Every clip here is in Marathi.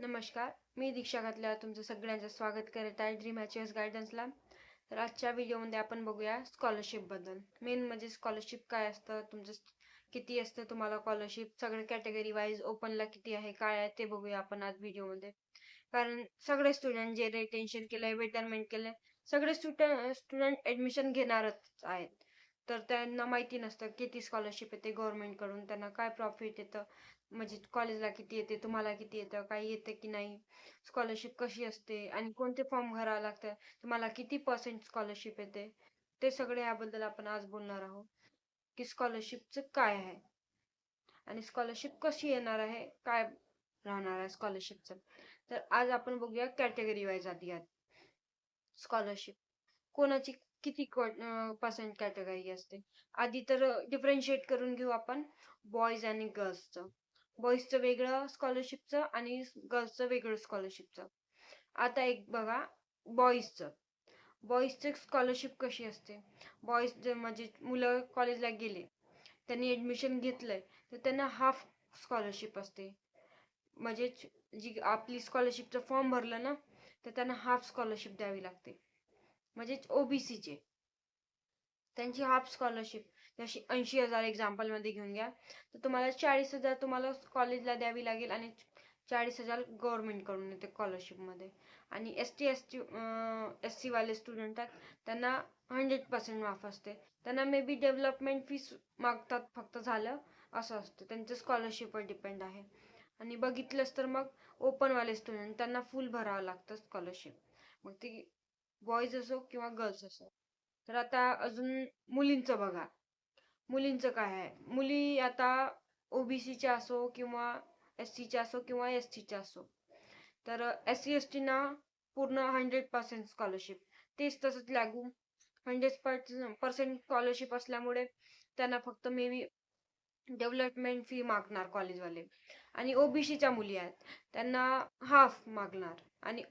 नमस्कार, मी दीक्षा घातल्या तुमचं सगळ्यांचं स्वागत करत आहे ड्रीम अचीव्हर्स गायडन्सला. तर आजच्या व्हिडिओमध्ये आपण बघूया स्कॉलरशिप बद्दल. मेन म्हणजे स्कॉलरशिप काय असतं, तुमचं किती असतं, तुम्हाला स्कॉलरशिप सगळे कॅटेगरी वाईज ओपनला किती आहे, काय आहे ते बघूया आपण आज व्हिडिओमध्ये. कारण सगळे स्टुडंट जे रिटेन्शन केलंय, बेटरमेंट केलंय, सगळे स्टुडंट ऍडमिशन घेणारच आहेत. तर त्यांना माहिती नसतं किती स्कॉलरशिप येते गव्हर्नमेंटकडून, त्यांना काय प्रॉफिट येतं, म्हणजे कॉलेजला किती येते, तुम्हाला किती येतं, काही येतं की नाही, स्कॉलरशिप कशी असते आणि कोणते फॉर्म भरावे लागतात, तुम्हाला किती पर्सेंट स्कॉलरशिप येते, ते सगळे याबद्दल आपण आज बोलणार आहोत की स्कॉलरशिपचं काय आहे आणि स्कॉलरशिप कशी येणार आहे, काय राहणार आहे स्कॉलरशिपचं. तर आज आपण बघूया कॅटेगरी वाईज आधी स्कॉलरशिप कोणाची किती पर्सेंट कॅटेगरी असते. आधी तर डिफरन्शिएट करून घेऊ आपण बॉईज आणि गर्ल्सचं. बॉईजचं वेगळं स्कॉलरशिपचं आणि गर्ल्सचं वेगळं स्कॉलरशिपचं. आता एक बघा बॉईजचं. बॉईजचं स्कॉलरशिप कशी असते. बॉईज म्हणजे मुलं कॉलेजला गेले, त्यांनी ऍडमिशन घेतलंय, तर त्यांना हाफ स्कॉलरशिप असते. म्हणजे जी आपली स्कॉलरशिपचा फॉर्म भरलं ना, तर त्यांना हाफ स्कॉलरशिप द्यावी लागते. म्हणजे ओबीसीचे त्यांची हाफ स्कॉलरशिप जशी 80,000 एक्झाम्पल मध्ये घेऊन घ्या, तर तुम्हाला 40,000 तुम्हाला कॉलेजला द्यावी लागेल आणि 40,000 गव्हर्नमेंट कडून येते स्कॉलरशिप मध्ये. आणि एस सी वाले स्टुडंट आहेत, त्यांना 100% माफ असते. त्यांना मे बी डेव्हलपमेंट फीस मागतात फक्त, झालं असं असतं, त्यांचं स्कॉलरशिपवर डिपेंड आहे. आणि बघितलंच तर मग ओपन वाले स्टुडंट त्यांना फुल भरावं लागतं स्कॉलरशिप, मग ती बॉईज असो किंवा गर्ल्स असो. तर आता अजून मुलींचं बघा. मुलींचं काय आहे, मुली आता ओबीसीच्या असो किंवा एससीच्या असो किंवा एसटीच्या असो, तर एस सी एस टी ना पूर्ण 100% स्कॉलरशिप, तेच तसंच लागू. 100% स्कॉलरशिप असल्यामुळे त्यांना फक्त मे बी डेव्हलपमेंट फी मागणार कॉलेजवाले. आणि ओबीसीच्या मुली आहेत, त्यांना हाफ मागणार. आणि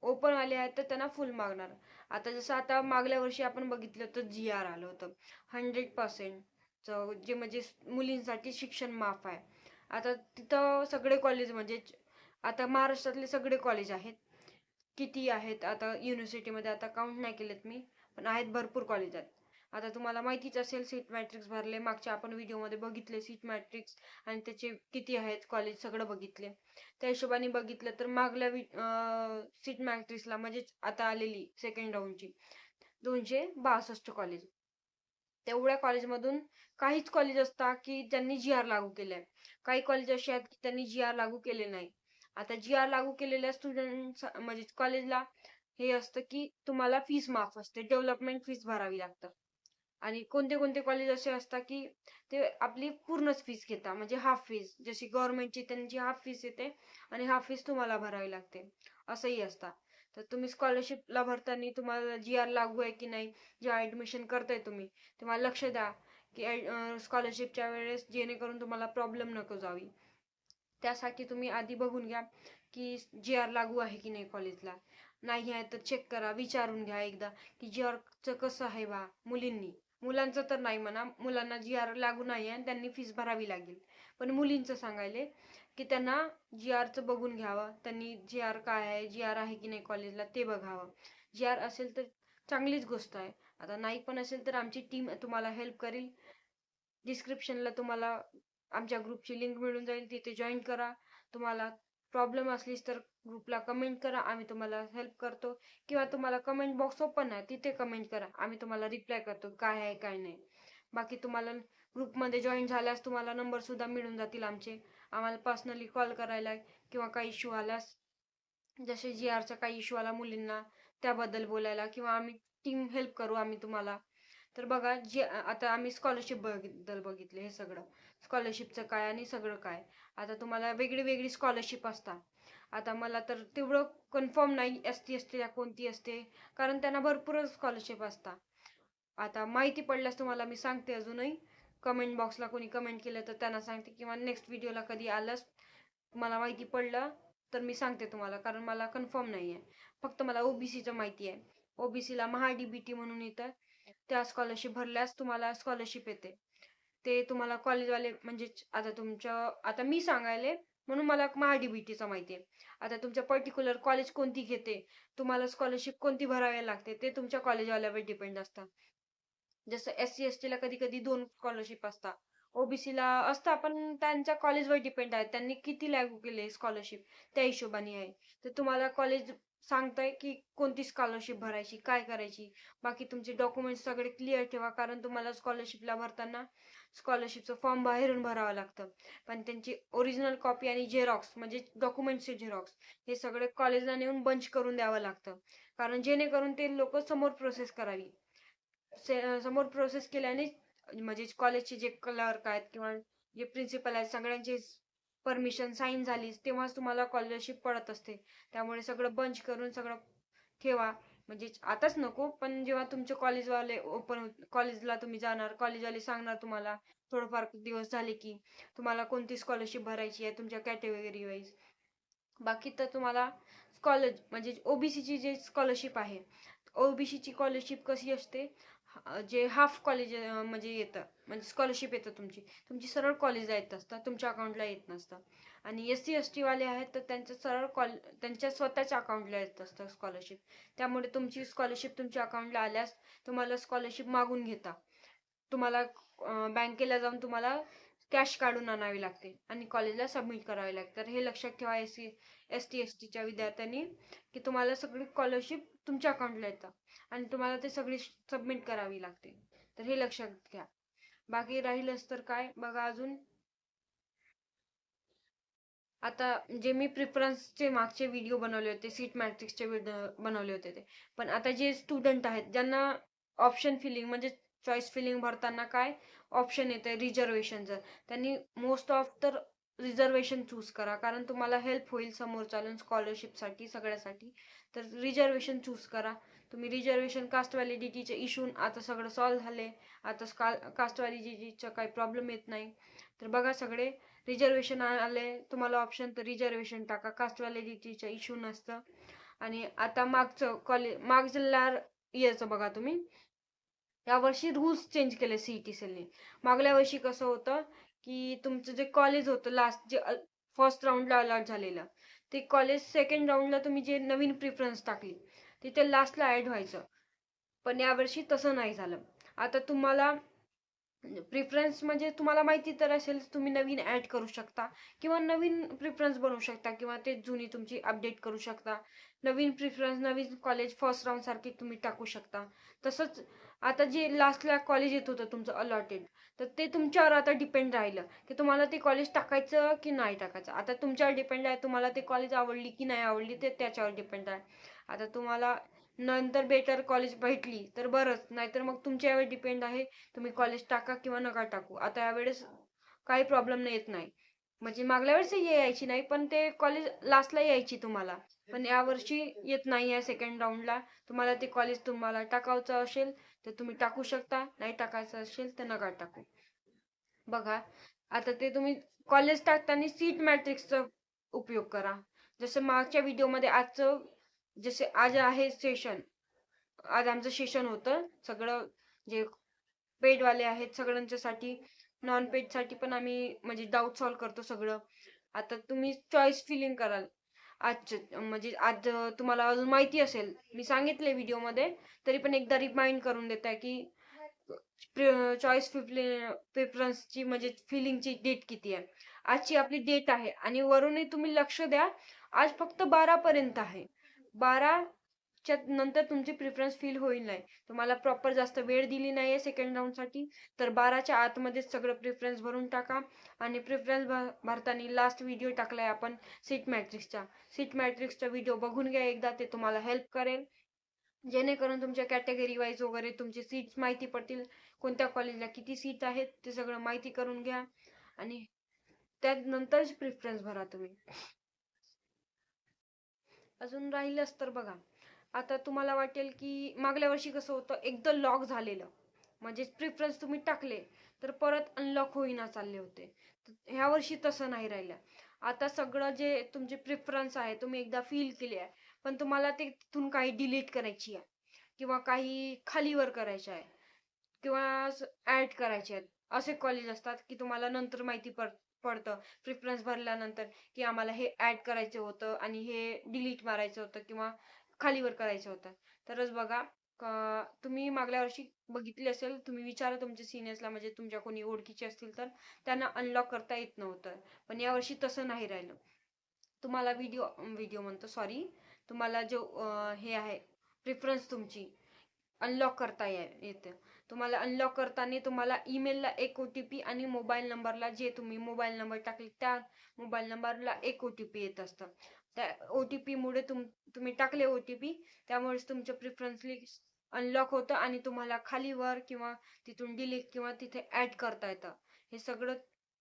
ओपन वाले आहेत तर त्यांना फुल मागणार. आता जसं आता मागल्या वर्षी आपण बघितलं तर जी आर आलं होतं 100% जे म्हणजे मुलींसाठी शिक्षण माफ आहे. आता तिथं सगळे कॉलेज म्हणजे आता महाराष्ट्रातले सगळे कॉलेज आहेत. किती आहेत आता युनिव्हर्सिटीमध्ये, आता काउंट नाही केलेत मी, पण आहेत भरपूर कॉलेज आहेत. आता तुम्हाला माहितीच असेल, सीट मॅट्रिक्स भरले, मागच्या आपण व्हिडिओमध्ये बघितले सीट मॅट्रिक्स आणि त्याचे किती आहेत कॉलेज सगळं बघितले. त्या हिशोबाने बघितलं तर मागल्या सीट मॅट्रिक्सला म्हणजे आता आलेली सेकंड राऊंडची 262 कॉलेज. तेवढ्या कॉलेजमधून काहीच कॉलेज असतात की ज्यांनी जी आर लागू केलाय, काही कॉलेज असे आहेत की त्यांनी जी आर लागू केले नाही. आता जी आर लागू केलेल्या स्टुडंट म्हणजे कॉलेजला हे असतं की तुम्हाला फीस माफ असते, डेव्हलपमेंट फीस भरावी लागतं. आणि कोणते कोणते कॉलेज असे असतात की ते आपली पूर्णच फीस घेतात, म्हणजे हाफ फीस, जशी गव्हर्नमेंटची त्यांची हाफ फीस येते आणि हाफ फीस तुम्हाला भरावी लागते, असंही असतं. तर तुम्ही स्कॉलरशिपला भरताना तुम्हाला जी आर लागू आहे की नाही, जेव्हा ऍडमिशन करताय तुम्ही तेव्हा लक्ष द्या की स्कॉलरशिपच्या वेळेस जेणेकरून तुम्हाला प्रॉब्लेम नको जावी. त्यासाठी तुम्ही आधी बघून घ्या की जी आर लागू आहे की नाही कॉलेजला. नाही आहे तर चेक करा, विचारून घ्या एकदा की जी आरचं कसं आहे बा. मुलांचं तर नाही म्हणा, मुलांना जी आर लागू नाही आहे, त्यांनी फीस भरावी लागेल. पण मुलींचं सांगायले की त्यांना जी आरचं बघून घ्यावं, त्यांनी जी आर काय आहे, जी आर आहे की नाही कॉलेजला ते बघावं. जी आर असेल तर चांगलीच गोष्ट आहे. आता नाही पण असेल तर आमची टीम तुम्हाला हेल्प करेल. डिस्क्रिप्शनला तुम्हाला आमच्या ग्रुपची लिंक मिळून जाईल, तिथे जॉईन करा. तुम्हाला प्रॉब्लेम असलीस तर ग्रुपला कमेंट करा, आम्ही तुम्हाला हेल्प करतो. किंवा तुम्हाला कमेंट बॉक्स ओपन आहे, तिथे कमेंट करा, आम्ही तुम्हाला रिप्लाय करतो काय आहे काय नाही. बाकी तुम्हाला ग्रुपमध्ये जॉईन झाल्यास तुम्हाला नंबर सुद्धा मिळून जातील आमचे, आम्हाला पर्सनली कॉल करायला. किंवा काही इश्यू आल्यास, जसे जी आरचा काही इश्यू आला मुलींना त्याबद्दल बोलायला, किंवा आम्ही टीम हेल्प करू आम्ही तुम्हाला. तर बघा, जे आता आम्ही स्कॉलरशिप बद्दल बघितले हे सगळं, स्कॉलरशिपचं काय आणि सगळं काय. आता तुम्हाला वेगळी वेगळी स्कॉलरशिप असतात. आता मला तर तेवढं कन्फर्म नाही एसटी एसटी कोणती असते, कारण त्यांना भरपूर स्कॉलरशिप असतात. आता माहिती पडल्यास तुम्हाला मी सांगते अजूनही. कमेंट बॉक्सला कोणी कमेंट केलं तर त्यांना सांगते, किंवा नेक्स्ट व्हिडिओला कधी आलंच मला माहिती पडलं तर मी सांगते तुम्हाला, कारण मला कन्फर्म नाही आहे. फक्त मला ओबीसीचं माहिती आहे. ओबीसीला महाडीबीटी म्हणून येतं, त्या स्कॉलरशिप भरल्यास तुम्हाला स्कॉलरशिप येते. ते तुम्हाला कॉलेजवाले म्हणजे आता तुमच्या, आता मी सांगायले म्हणून मला महाडीबीटीचं माहिती आहे. आता तुमच्या पर्टिक्युलर कॉलेज कोणती घेते, तुम्हाला स्कॉलरशिप कोणती भरावी लागते, ते तुमच्या कॉलेजवाल्यावर डिपेंड असतं. जसं SC ST ला कधी कधी 2 स्कॉलरशिप असतात, OBC ला असता, पण त्यांच्या कॉलेजवर डिपेंड आहे, त्यांनी किती लागू केले स्कॉलरशिप त्या हिशोबाने आहे. तर तुम्हाला कॉलेज सांगताय की कोणती स्कॉलरशिप भरायची, काय करायची. बाकी तुमचे डॉक्युमेंट्स सगळे क्लिअर ठेवा, कारण तुम्हाला स्कॉलरशिपला भरताना स्कॉलरशिपचं फॉर्म बाहेरून भरावं लागतं, पण त्यांची ओरिजिनल कॉपी आणि झेरॉक्स म्हणजे डॉक्युमेंट्सचे झेरॉक्स हे सगळे कॉलेजला नेऊन बंच करून द्यावं लागतं, कारण जेणेकरून ते लोक समोर प्रोसेस करावी. समोर प्रोसेस केल्याने म्हणजे कॉलेजचे जे क्लर्क आहेत किंवा जे प्रिन्सिपल आहेत सगळ्यांची परमिशन साईन झाली तेव्हाच तुम्हाला स्कॉलरशिप पडत असते. त्यामुळे सगळं बंच करून सगळं ठेवा. म्हणजे आताच नको, पण जेव्हा तुमचे कॉलेजवाले ओपन कॉलेजला तुम्ही जाणार, कॉलेजवाले सांगणार तुम्हाला थोडंफार दिवस झाले की तुम्हाला कोणती स्कॉलरशिप भरायची आहे तुमच्या कॅटेगरी वाईज. बाकी तर तुम्हाला कॉलेज म्हणजे ओबीसीची जी स्कॉलरशिप आहे, ओबीसीची स्कॉलरशिप कशी असते, जे हाफ कॉलेज म्हणजे येतं, म्हणजे स्कॉलरशिप येतं तुमची तुमची सरळ कॉलेजला येत असतात, तुमच्या अकाउंटला येत नसतं. आणि SC ST वाले आहेत तर त्यांच्या सरळ त्यांच्या स्वतःच्या अकाउंटला येत असतं स्कॉलरशिप. त्यामुळे तुमची स्कॉलरशिप तुमच्या अकाउंटला आल्यास तुम्हाला स्कॉलरशिप मागून घेता. तुम्हाला बँकेला जाऊन तुम्हाला कॅश काढून आणावी लागते आणि कॉलेजला सबमिट करावी लागते. तर हे लक्षात ठेवा SC ST च्या विद्यार्थ्यांनी, की तुम्हाला सगळी स्कॉलरशिप तुमच्या अकाउंटला येतं आणि तुम्हाला ते सगळी सबमिट करावी लागते. तर हे लक्षात घ्या. बाकी राहिलंच तर काय बघा अजून, आता जे मी प्रिफरन्सचे मागचे व्हिडिओ बनवले होते, सीट मॅट्रिक्सचे बनवले होते ते, पण आता जे स्टुडंट आहेत ज्यांना ऑप्शन फिलिंग म्हणजे चॉईस फिलिंग भरताना काय ऑप्शन येते रिझर्वेशनचं, त्यांनी मोस्ट ऑफ तर रिझर्वेशन चूज करा, कारण तुम्हाला हेल्प होईल समोर चालून स्कॉलरशिपसाठी सगळ्यासाठी. तर रिझर्वेशन चूज करा तुम्ही. रिझर्वेशन कास्ट व्हॅलिडिटीचे इशू आता सगळं सॉल्व्ह झाले, आता कास्ट व्हॅलिडिटीचा काही प्रॉब्लेम येत नाही. तर बघा सगळे रिझर्वेशन आले तुम्हाला ऑप्शन, तर रिझर्वेशन टाका, कास्ट व्हॅलिडिटीचा इश्यू नसतं. आणि आता मागच्या इयरचं बघा तुम्ही, यावर्षी रूल्स चेंज केले सीईटी सेलने. मागल्या वर्षी कसं होतं की तुमचं जे कॉलेज होतं लास्ट जे फर्स्ट राऊंडला अलॉट झालेलं, ते कॉलेज सेकंड राऊंडला तुम्ही जे नवीन प्रिफरन्स टाकली तिथे लास्टला ऍड व्हायचं, पण यावर्षी तसं नाही झालं. आता तुम्हाला प्रिफरन्स म्हणजे तुम्हाला माहिती तर असेल, तुम्ही नवीन ऍड करू शकता किंवा नवीन प्रिफरन्स बनवू शकता किंवा ते जुनी तुमची अपडेट करू शकता. नवीन प्रिफरन्स नवीन कॉलेज फर्स्ट राऊंड सारखे तुम्ही टाकू शकता. तसंच आता जे लास्टला कॉलेज येत होतं तुमचं अलॉटेड, तर ते तुमच्यावर आता डिपेंड राहिलं की तुम्हाला ते कॉलेज टाकायचं की नाही टाकायचं. आता तुमच्यावर डिपेंड आहे, तुम्हाला ते कॉलेज आवडली की नाही आवडली ते त्याच्यावर डिपेंड आहे. आता तुम्हाला नंतर बेटर कॉलेज भेटली तर बरंच, नाहीतर मग तुमच्यावर डिपेंड आहे तुम्ही कॉलेज टाका किंवा नका टाकू. आता यावेळेस काही प्रॉब्लेम येत नाही, म्हणजे मागल्या वर्षी यायची नाही पण ते कॉलेज लास्टला यायची तुम्हाला, पण यावर्षी येत नाही आहे सेकंड राऊंडला. तुम्हाला ते कॉलेज तुम्हाला टाकायचं असेल तर तुम्ही टाकू शकता, नाही टाकायचं असेल तर नका टाकू. बघा आता ते तुम्ही कॉलेज टाकताना सीट मॅट्रिक्सचा उपयोग करा. जसं मागच्या व्हिडिओमध्ये आजचं, जसे आज आहे सेशन, आज आमचं सेशन होतं सगळं, जे पेडवाले आहेत सगळ्यांच्यासाठी, नॉन पेड साठी पण आम्ही म्हणजे डाऊट सॉल्व्ह करतो सगळं. आता तुम्ही चॉईस फिलिंग कराल आज, म्हणजे आज तुम्हाला अजून माहिती असेल, मी सांगितले व्हिडिओ मध्ये, तरी पण एकदा रिमाइंड करून देत आहे की चॉईस प्रिफरन्सची म्हणजे फिलिंगची डेट किती आहे. आजची आपली डेट आहे आणि वरूनही तुम्ही लक्ष द्या, आज फक्त 12 पर्यंत आहे. 12 च्या नंतर तुमची प्रिफरन्स फिल होईल नाही. तुम्हाला प्रॉपर जास्त वेळ दिली नाहीये सेकंड राऊंड साठी, तर 12च्या आतमध्ये सगळं प्रिफरन्स भरून टाका. आणि प्रिफरन्स भरताना लास्ट व्हिडिओ टाकलाय आपण सीट मॅट्रिक्सचा व्हिडिओ बघून घ्या एकदा, ते तुम्हाला हेल्प करेल, जेणेकरून तुमच्या कॅटेगरी वाईज वगैरे तुमचे सीट्स माहिती पडतील, कोणत्या कॉलेजला किती सीट आहेत ते सगळं माहिती करून घ्या आणि त्यानंतरच प्रिफरन्स भरा तुम्ही. अजून राहिलंच तर बघा, आता तुम्हाला वाटेल की मागल्या वर्षी कसं होतं एकदा लॉक झालेलं, म्हणजे प्रिफरन्स तुम्ही टाकले तर परत अनलॉक होईना चालले होते. ह्या वर्षी तसं नाही राहिलं. आता सगळं जे तुमचे प्रिफरन्स आहे तुम्ही एकदा फिल केले आहे, पण तुम्हाला ते तिथून काही डिलीट करायची आहे किंवा काही खालीवर करायचे आहे किंवा ऍड करायचे आहेत, असे कॉलेज असतात की तुम्हाला नंतर माहिती पडतं प्रिफरन्स भरल्यानंतर, की आम्हाला हे ऍड करायचं होतं आणि हे डिलीट मारायचं होतं किंवा खालीवर करायचं होतं. तरच बघा, तुम्ही मागल्या वर्षी बघितले असेल, तुम्ही विचारा तुमच्या सिनियर्सला, म्हणजे तुमच्या कोणी ओळखीचे असतील तर, त्यांना अनलॉक करता येत नव्हतं. पण यावर्षी तसं नाही राहिलं. तुम्हाला व्हिडिओ व्हिडिओ म्हणतो सॉरी, तुम्हाला जो हे आहे प्रिफरन्स तुमची अनलॉक करता येते. तुम्हाला अनलॉक करताना तुम्हाला ईमेलला एक OTP आणि मोबाईल नंबरला, जे तुम्ही मोबाईल नंबर टाकले त्या मोबाईल नंबरला एक OTP येत असतं. त्या OTP मुळे तुम्ही टाकले OTP, त्यामुळेच तुमचं प्रिफरन्स लिस्ट अनलॉक होतं आणि तुम्हाला खाली वर किंवा तिथून डिलीट किंवा तिथे ऍड करता येतं. हे सगळं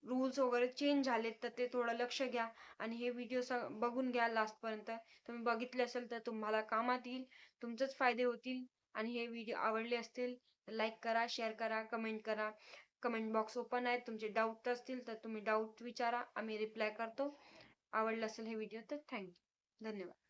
रूल्स वगैरे चेंज झालेत, तर ते थोडं लक्ष घ्या आणि हे व्हिडिओ बघून घ्या लास्ट पर्यंत. तुम्ही बघितले असेल तर तुम्हाला कामात येईल, तुमचेच फायदे होतील. आणि हे व्हिडिओ आवडले असतील तर लाईक करा, शेअर करा, कमेंट करा. कमेंट बॉक्स ओपन आहे. तुमचे डाऊट असतील तर तुम्ही डाऊट विचारा, आम्ही रिप्लाय करतो. आवडलं असेल हे व्हिडिओ तर थँक्यू, धन्यवाद.